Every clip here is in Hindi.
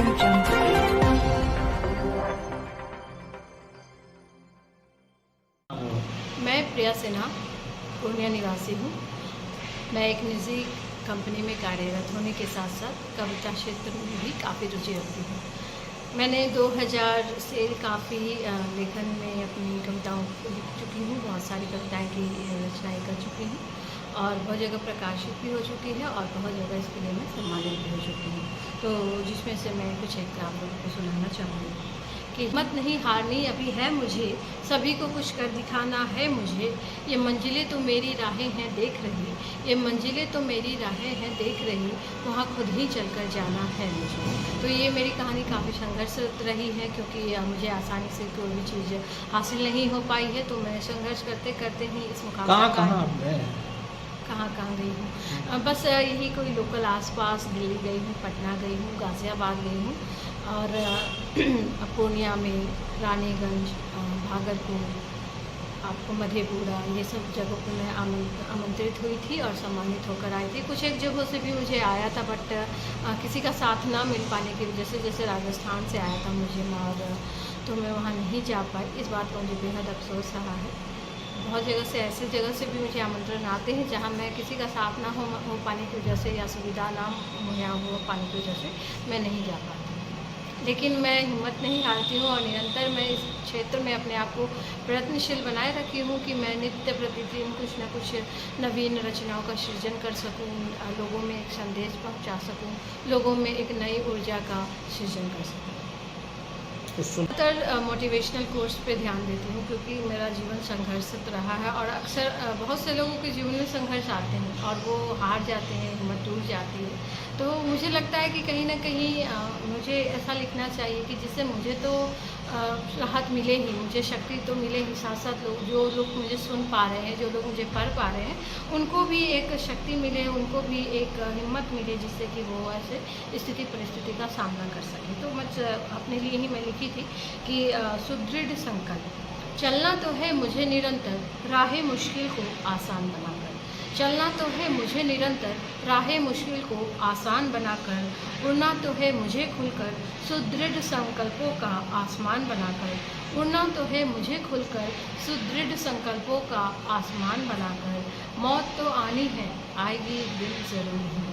मैं प्रिया सिन्हा पूर्णिया निवासी हूँ। मैं एक निजी कंपनी में कार्यरत होने के साथ साथ कविता क्षेत्र में भी काफ़ी रुचि रखती हूँ। मैंने 2000 से काफ़ी लेखन में अपनी कविताओं को लिख चुकी हूँ। बहुत सारी कविताएं की रचनाएँ कर चुकी हूँ और बहुत जगह प्रकाशित भी हो चुकी है और बहुत जगह इसके लिए मैं सम्मानित भी हो चुकी हूँ। तो जिसमें से मैं कुछ एक आप लोगों को सुनाना चाहूँगी कि हिम्मत नहीं हारनी अभी है मुझे, सभी को कुछ कर दिखाना है मुझे। ये मंजिलें तो मेरी राहें हैं देख रही, ये मंजिलें तो मेरी राहें हैं देख रही, वहाँ खुद ही चलकर जाना है मुझे। तो ये मेरी कहानी काफ़ी संघर्षरत रही है क्योंकि मुझे आसानी से कोई भी चीज़ हासिल नहीं हो पाई है। तो मैं संघर्ष करते करते ही इस मुकाम कहाँ गई हूँ। बस यही कोई लोकल आसपास दिल्ली गई हूँ, पटना गई हूँ, गाज़ियाबाद गई हूँ और पूर्णिया में रानीगंज, भागलपुर, आपको मधेपुरा, ये सब जगहों पर मैं आमंत्रित हुई थी और सम्मानित होकर आई थी। कुछ एक जगहों से भी मुझे आया था बट किसी का साथ ना मिल पाने की वजह से, जैसे राजस्थान से आया था मुझे और तो मैं वहाँ नहीं जा पाई। इस बात का मुझे बेहद अफसोस रहा है। बहुत जगह से ऐसे जगह से भी मुझे आमंत्रण आते हैं जहाँ मैं किसी का साथ ना हो पाने की वजह से या सुविधा ना मुहैया हो पाने की वजह से मैं नहीं जा पाती। लेकिन मैं हिम्मत नहीं हारती हूँ और निरंतर मैं इस क्षेत्र में अपने आप को प्रयत्नशील बनाए रखी हूँ कि मैं नित्य प्रतिदिन कुछ न कुछ नवीन रचनाओं का सृजन कर सकूँ, लोगों में एक संदेश पहुँचा सकूँ, लोगों में एक नई ऊर्जा का सृजन कर सकूँ। ज़्यादातर मोटिवेशनल कोर्स पे ध्यान देती हूँ क्योंकि मेरा जीवन संघर्षित रहा है और अक्सर बहुत से लोगों के जीवन में संघर्ष आते हैं और वो हार जाते हैं, हिम्मत टूट जाती है। तो मुझे लगता है कि कहीं ना कहीं मुझे ऐसा लिखना चाहिए कि जिससे मुझे तो राहत मिले ही, मुझे शक्ति तो मिले ही, साथ साथ जो लोग मुझे सुन पा रहे हैं, जो लोग मुझे पढ़ पा रहे हैं, उनको भी एक शक्ति मिले, उनको भी एक हिम्मत मिले जिससे कि वो ऐसे स्थिति परिस्थिति का सामना कर सकें। तो मैं अपने लिए ही मैं लिखी थी कि सुदृढ़ संकल्प, चलना तो है मुझे निरंतर राहें मुश्किल को आसान बनाकर, चलना तो है मुझे निरंतर राहें मुश्किल को आसान बनाकर, उड़ना तो है मुझे खुलकर सुदृढ़ संकल्पों का आसमान बनाकर, उड़ना तो है मुझे खुलकर सुदृढ़ संकल्पों का आसमान बनाकर। मौत तो आनी है आएगी एक दिन ज़रूर ही,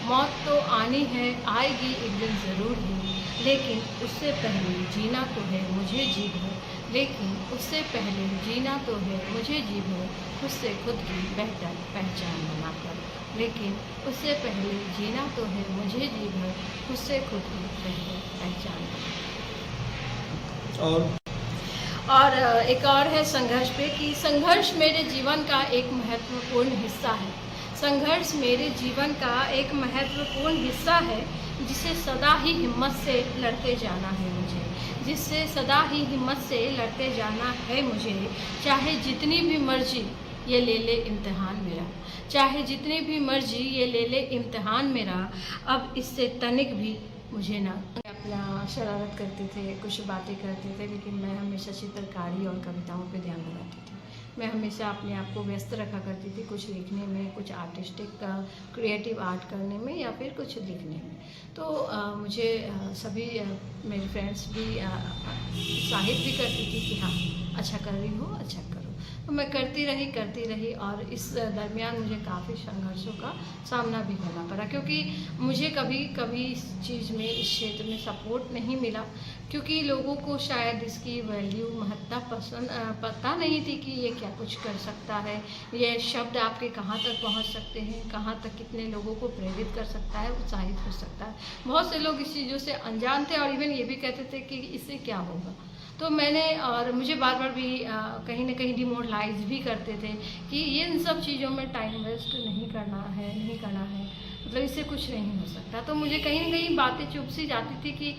मौत तो आनी है आएगी एक दिन ज़रूर ही, लेकिन उससे पहले जीना तो है मुझे जी भर, लेकिन उससे पहले जीना तो है मुझे जी भर, खुद से खुद की बेहतर पहचान बनाकर, लेकिन उससे पहले जीना तो है मुझे जी भर, खुद से खुद की बेहतर पहचान बनाकर। और एक और है संघर्ष पे कि संघर्ष मेरे जीवन का एक महत्वपूर्ण हिस्सा है, संघर्ष मेरे जीवन का एक महत्वपूर्ण हिस्सा है, जिसे सदा ही हिम्मत से लड़ते जाना है मुझे, जिससे सदा ही हिम्मत से लड़ते जाना है मुझे। चाहे जितनी भी मर्जी ये ले ले इम्तिहान मेरा, चाहे जितनी भी मर्जी ये ले ले इम्तिहान मेरा, अब इससे तनिक भी मुझे ना। अपना शरारत करते थे, कुछ बातें करते थे, लेकिन मैं हमेशा चित्रकारी और कविताओं पे ध्यान लगाती थी। मैं हमेशा अपने आप को व्यस्त रखा करती थी, कुछ लिखने में, कुछ आर्टिस्टिक क्रिएटिव आर्ट करने में या फिर कुछ लिखने में। तो मुझे सभी मेरे फ्रेंड्स भी उत्साहित भी करती थी कि हाँ अच्छा कर रही हो, अच्छा करो। तो मैं करती रही और इस दरमियान मुझे काफ़ी संघर्षों का सामना भी करना पड़ा क्योंकि मुझे कभी इस चीज़ में, इस क्षेत्र में सपोर्ट नहीं मिला क्योंकि लोगों को शायद इसकी वैल्यू, महत्ता पता नहीं थी कि ये क्या कुछ कर सकता है, ये शब्द आपके कहाँ तक पहुँच सकते हैं, कहाँ तक कितने लोगों को प्रेरित कर सकता है, उत्साहित कर सकता है। बहुत से लोग इस चीज़ों से अनजान थे और इवन ये भी कहते थे कि इससे क्या होगा। तो मैंने और मुझे बार बार भी कहीं ना कहीं डिमोरलाइज भी करते थे कि ये इन सब चीज़ों में टाइम वेस्ट नहीं करना है, मतलब इससे कुछ नहीं हो सकता। तो मुझे कहीं ना कहीं बातें चुभ सी जाती थी कि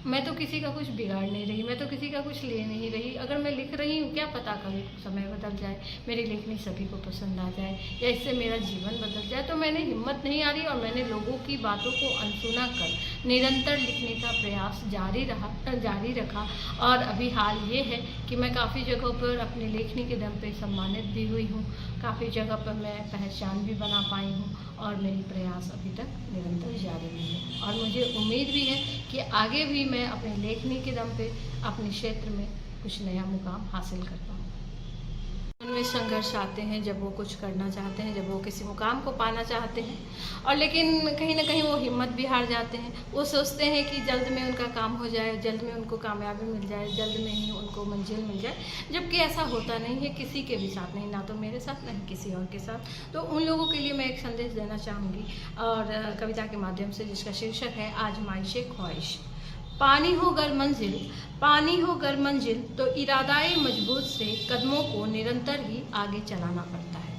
मैं तो किसी का कुछ बिगाड़ नहीं रही, मैं तो किसी का कुछ ले नहीं रही। अगर मैं लिख रही हूँ, क्या पता कभी समय बदल जाए, मेरी लेखनी सभी को पसंद आ जाए या इससे मेरा जीवन बदल जाए। तो मैंने हिम्मत नहीं हारी और मैंने लोगों की बातों को अनसुना कर निरंतर लिखने का प्रयास जारी रखा। और अभी हाल ये है कि मैं काफ़ी जगहों पर अपनी लेखनी के दम पे सम्मानित भी हुई हूँ, काफ़ी जगह पर मैं पहचान भी बना पाई हूँ और मेरी प्रयास अभी तक निरंतर जारी है। और मुझे उम्मीद भी है कि आगे भी मैं अपनी लेखनी के दम पे अपने क्षेत्र में कुछ नया मुकाम हासिल कर पाऊँ। उनमें संघर्ष आते हैं जब वो कुछ करना चाहते हैं, जब वो किसी मुकाम को पाना चाहते हैं, और लेकिन कहीं ना कहीं वो हिम्मत भी हार जाते हैं। वो सोचते हैं कि जल्द में उनका काम हो जाए, जल्द में उनको कामयाबी मिल जाए, जल्द में ही उनको मंजिल मिल जाए, जबकि ऐसा होता नहीं है किसी के भी साथ नहीं, ना तो मेरे साथ ना ही किसी और के साथ। तो उन लोगों के लिए मैं एक संदेश देना चाहूँगी और कविता के माध्यम से, जिसका शीर्षक है आजमाइशे ख्वाहिश। पानी हो गर मंजिल, पानी हो गर मंजिल, तो इरादाए मजबूत से कदमों को निरंतर ही आगे चलाना पड़ता है।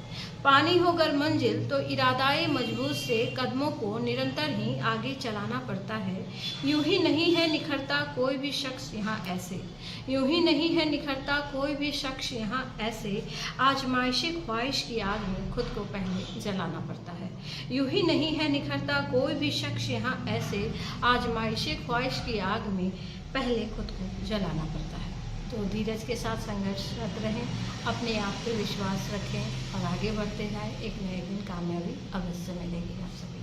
पानी हो गर मंजिल, तो इरादाए मजबूत से कदमों को निरंतर ही आगे चलाना पड़ता है। यूं ही नहीं है निखरता कोई भी शख्स यहाँ ऐसे, यूं ही नहीं है निखरता कोई भी शख्स यहाँ ऐसे, आजमाइशे ख्वाहिश की आग में खुद को पहले जलाना पड़ता है। यूं ही नहीं है निखरता कोई भी शख्स यहाँ ऐसे, आजमाइशे ख्वाहिश की आग में पहले खुद को जलाना पड़ता है। तो धीरज के साथ संघर्षरत रहें, अपने आप पे विश्वास रखें और आगे बढ़ते जाएं। एक नए दिन कामयाबी अवश्य मिलेगी आप सभी।